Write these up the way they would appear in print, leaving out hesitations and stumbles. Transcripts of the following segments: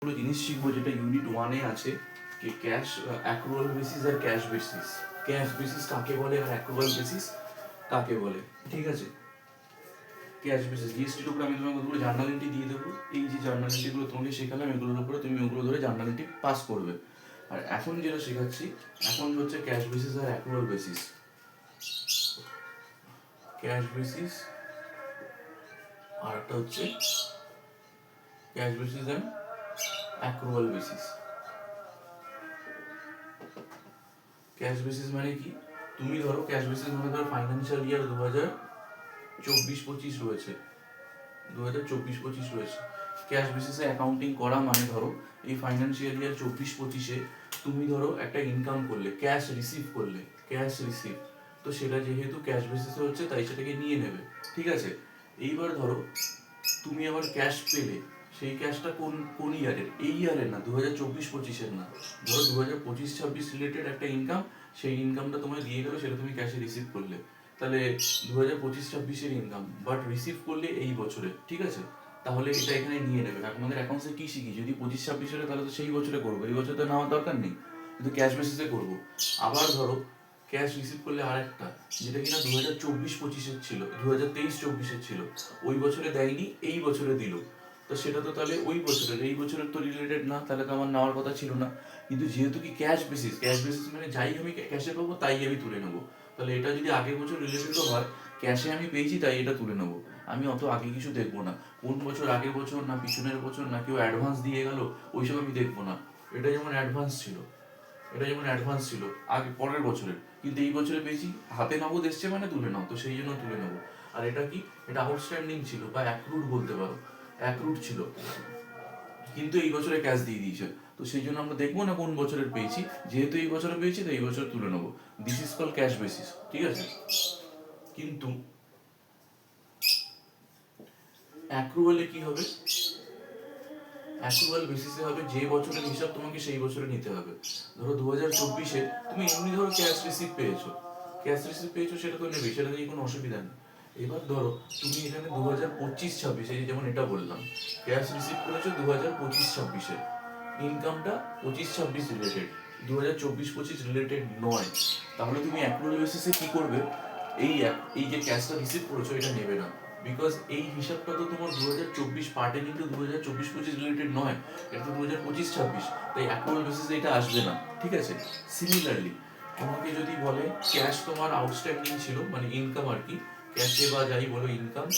পুরো জিনিস শিখবো যেটা ইউনিট 1 এ আছে, যে ক্যাশ অ্যাক্রুয়াল বেসিস আর ক্যাশ বেসিস। ক্যাশ বেসিস কাকে বলে আর অ্যাক্রুয়াল বেসিস কাকে বলে, ঠিক আছে? ক্যাশ বেসিস জিএসটির উপরে আমি তোমাকে কতগুলো জার্নাল এন্ট্রি দিয়ে দেবো। এই যে জার্নাল এন্ট্রিগুলো তোমাকে শেখালাম, এগুলোর উপরে তুমি ওগুলো ধরে জার্নাল এন্ট্রি পাস করবে। আর এখন যেটা শেখাচ্ছি এখন হচ্ছে ক্যাশ বেসিস আর অ্যাক্রুয়াল বেসিস। ক্যাশ বেসিস আর একটা হচ্ছে cash basis and accrual basis. Cash basis মানে কি? তুমি ধরো ক্যাশ বেসিস মানে ধরো ফাইন্যান্সিয়াল ইয়ার 2024-25 রয়েছে, 2024-25 রয়েছে। ক্যাশ বেসিসে অ্যাকাউন্টিং করা মানে ধরো এই ফাইন্যান্সিয়াল ইয়ার 24-25-এ তুমি ধরো একটা ইনকাম করলে, ক্যাশ রিসিভ করলে, ক্যাশ রিসিভ, তো সেটা যেহেতু ক্যাশ বেসিসে হচ্ছে তাই সেটাকে নিয়ে নেবে, ঠিক আছে? এইবার ধরো তুমি আবার ক্যাশ পেলে, সেই ক্যাশটা কোন কোন ইয়ারের? এই ইয়ারের না, 2024-25-এর না। ধরো 2025-26 রিলেটেড একটা ইনকাম, সেই ইনকামটা তোমায় দিয়ে গেলো, সেটা তুমি ক্যাশে রিসিভ করলে, তাহলে 2025-26-এর ইনকাম বাট রিসিভ করলে এই বছরে, ঠিক আছে? তাহলে এটা এখানে নিয়ে নেবে। আমাদের অ্যাকাউন্টসে কি শিখি, যদি 25-26-এর তাহলে তো সেই বছরে করবো, এই বছর তো নেওয়ার দরকার নেই, কিন্তু ক্যাশ বেসিসে করবো। আবার ধরো ক্যাশ রিসিভ করলে আরেকটা, যেটা কিনা 2024-25-এর ছিল, 2023-24-এর ছিল, ওই বছরে দেয়নি, এই বছরে দিল, তো সেটা তো তাহলে ওই বছরের, এই বছরের তো রিলেটেড না, তাহলে তো আমার নেওয়ার কথা ছিল না। কিন্তু যেহেতু কি ক্যাশ বেসিস, ক্যাশ বেসিস মানে যাই আমি ক্যাশে পাবো তাই আমি তুলে নেবো, তাহলে এটা যদি আগের বছর রিলেটেডও হয়, ক্যাশে আমি পেয়েছি তাই এটা তুলে নেবো। আমি অত আগে কিছু দেখবো না, কোন বছর আগের বছর না পিছনের বছর না কেউ অ্যাডভান্স দিয়ে গেল, ওইসব আমি দেখবো না। এটা যেমন অ্যাডভান্স ছিল, এটা যেমন অ্যাডভান্স ছিল আগে পরের বছরের, কিন্তু এই বছরে পেয়েছি, হাতে নগদ এসছে মানে তুলে নাও, তো সেই জন্য তুলে নেবো। আর এটা কি, এটা আউটস্ট্যান্ডিং ছিল বা অ্যাক্রুড বলতে পারো, অ্যাক্রুড ছিল, কিন্তু এই বছরে ক্যাশ দিয়ে দিয়েছে, তো সেই জন্য আমরা দেখবো না কোন বছরের পেয়েছি, যেহেতু এই বছরে পেয়েছি তো এই বছর তুলে নেবো। This is call cash basis, ঠিক আছে? কিন্তু অ্যাক্রুয়ালে কি হবে? অ্যাক্রুয়াল বেসিসে হবে যে বছরের হিসাব তোমাকে সেই বছরে নিতে হবে। ধরো 2024-এ তুমি এমনি ধরো ক্যাশ রিসিভ পেয়েছো, ক্যাশ রিসিভ পেয়েছো, সেটা তো নেবে, সেটা নিয়ে কোনো অসুবিধা নেই। এবার ধরো তুমি এখানে 2025-26, যেমন এটা বললাম, ক্যাশ রিসিভ করেছো 2025-26-এ, ইনকামটা 25-26 রিলেটেড, 2024-25 রিলেটেড নয়, তাহলে তুমি অ্যাক্রুয়াল বেসিসে কি করবে? এই এই যে ক্যাশটা রিসিভ করেছো এটা নেবে না, বিকজ এই হিসাবটা তো তোমার 2024 পার্টে, কিন্তু 2024-25 রিলেটেড নয়, এটা তো 2025-26, তাই অ্যাক্রুয়াল বেসিসে এটা আসবে না, ঠিক আছে? সিমিলারলি তোমাকে যদি বলে ক্যাশ তোমার আউটস্ট্যান্ডিং ছিল, মানে ইনকাম আর কি, ক্যাশে বা যাই বলো ইনকাম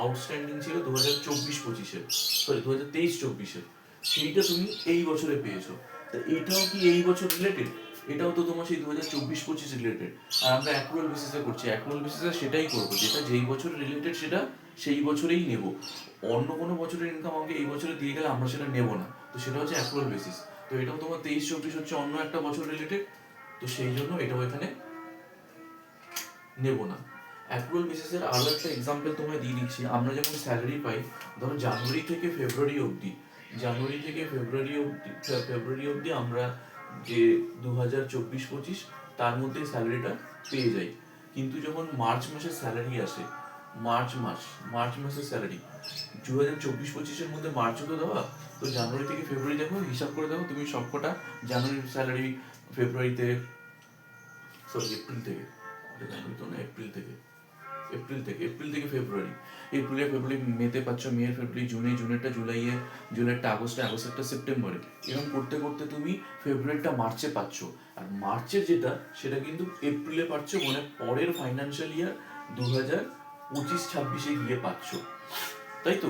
আউটস্ট্যান্ডিং ছিল 2024-25-এর, সরি 2023-24-এর, সেইটা তুমি এই বছরে পেয়েছো, তা এটাও কি এই বছর রিলেটেড? এটাও তো তোমার সেই 2024-25 রিলেটেড। আর আমরা অ্যাক্রুয়াল বেসিসে করছি, অ্যাক্রুয়াল বেসিসে সেটাই করবো, যেটা যেই বছর রিলেটেড সেটা সেই বছরেই নেব। অন্য কোনো বছরের ইনকাম আমাকে এই বছরে দিয়ে গেলে আমরা সেটা নেব না, তো সেটা হচ্ছে অ্যাক্রুয়াল বেসিস। তো এটাও তোমার 23-24 হচ্ছে অন্য একটা বছর রিলেটেড, তো সেই জন্য এটাও এখানে নেব না। অ্যাক্রুয়াল বেসিসের আরো একটা এক্সাম্পল তোমায় দিয়ে দিচ্ছি। আমরা যেমন স্যালারি পাই, ধরো জানুয়ারি থেকে ফেব্রুয়ারি অবধি, জানুয়ারি থেকে ফেব্রুয়ারি অবধি আমরা যে 2024-25 তার মধ্যে স্যালারিটা পেয়ে যাই, কিন্তু যখন মার্চ মাসের স্যালারি আসে, মার্চ মাসের স্যালারি 2024-25-এর মধ্যে মার্চও তো দেওয়া, তো জানুয়ারি থেকে ফেব্রুয়ারি দেখো, হিসাব করে দেখো তুমি সবকটা জানুয়ারির স্যালারি ফেব্রুয়ারিতে, সরি এপ্রিল থেকে, জানুয়ারি তো না, এপ্রিল থেকে ফেব্রুয়ারি, ফেব্রুয়ারি মেতে পাচ্ছ, মেয়ের ফেব্রুয়ারি, জুনেরটা জুলাইয়ে, জুলাইয়েরটা আগস্টে, আগস্টেরটা সেপ্টেম্বরে, এরকম করতে করতে তুমি ফেব্রুয়ারিটা মার্চে পাচ্ছ, আর মার্চের যেটা সেটা কিন্তু এপ্রিলে পাচ্ছ, মানে পরের ফাইন্যান্সিয়াল ইয়ার 2025-26-এ গিয়ে পাচ্ছ, তাই তো?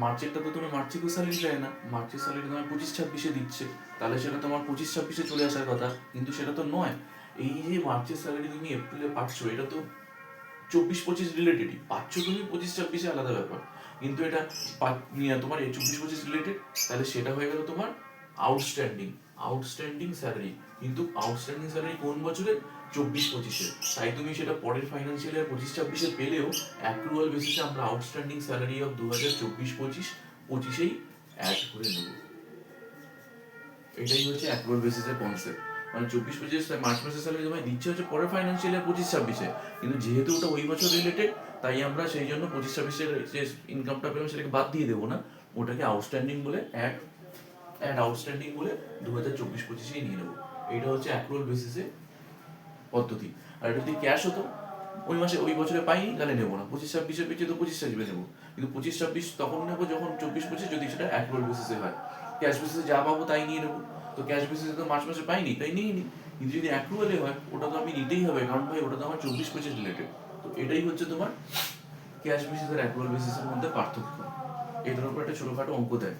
মার্চেরটা তো তোমার মার্চে কেউ স্যালারি দেয় না, মার্চের স্যালারি তোমার 25-26-এ দিচ্ছে, তাহলে সেটা তোমার 25-26-এ চলে আসার কথা, কিন্তু সেটা তো নয়। এই যে মার্চের স্যালারি তুমি এপ্রিলে পাচ্ছ, এটা তো 24-25 রিলেটেডই পাচ্ছ, তুমি 25-26-এ আলাদা ব্যাপার, কিন্তু এটা তোমার এই 24-25 রিলেটেড, তাহলে সেটা হয়ে গেল তোমার আউটস্ট্যান্ডিং স্যালারি, কিন্তু আউটস্ট্যান্ডিং স্যালারি কোন বছরে? 24-25-এ, তাই তুমি সেটা পরের ফাইন্যান্সিয়াল ইয়ার 25-26-এ পেলেও অ্যাক্রুয়াল বেসিসে আমরা আউটস্ট্যান্ডিং স্যালারি অফ 2024-25-25-এই অ্যাড করে নেব। এটাই হচ্ছে অ্যাক্রুয়াল বেসিসের কনসেপ্ট, মানে 24-25 মার্চ মাসের স্যালারি তোমায় দিচ্ছে হচ্ছে পরের ফাইন্যান্সিয়াল ইয়ার 25-26-এ, কিন্তু যেহেতু ওটা ওই বছর রিলেটেড, তাই আমরা সেই জন্য 25-26-এর যে ইনকামটা পেলাম সেটাকে বাদ দিয়ে দেবো না, ওটাকে আউটস্ট্যান্ডিং বলে অ্যাড অ্যাড আউটস্ট্যান্ডিং বলে 2024-25-এই নিয়ে নেবো। এটা হচ্ছে অ্যাক্রুয়াল বেসিসে পদ্ধতি। আর এটা যদি ক্যাশ হতো, ওই মাসে ওই বছরে পাইনি তাহলে নেবো না, 25-26-এর পেয়েছি তো 25-26 নেবো, কিন্তু 25-26 তখন নেবো যখন 24-25 যদি সেটা অ্যাক্রুয়াল বেসিসে হয়। ক্যাশ বেসিসে যা পাবো তাই নিয়ে নেবো, তো ক্যাশ বেসিসে তো মার্চ মাসে পাইনি তাই নিইনি। কিন্তু যদি অ্যাক্রুয়ালে হয় ওটা তো আমি নিতেই হবে, কারণ ভাই ওটা তো আমার 24-25 রিলেটেড। তো এটাই হচ্ছে তোমার ক্যাশ বেসিস আর অ্যাক্রুয়াল বেসিসের মধ্যে পার্থক্য। এটার উপর একটা ছোটখাটো অঙ্ক দেয়,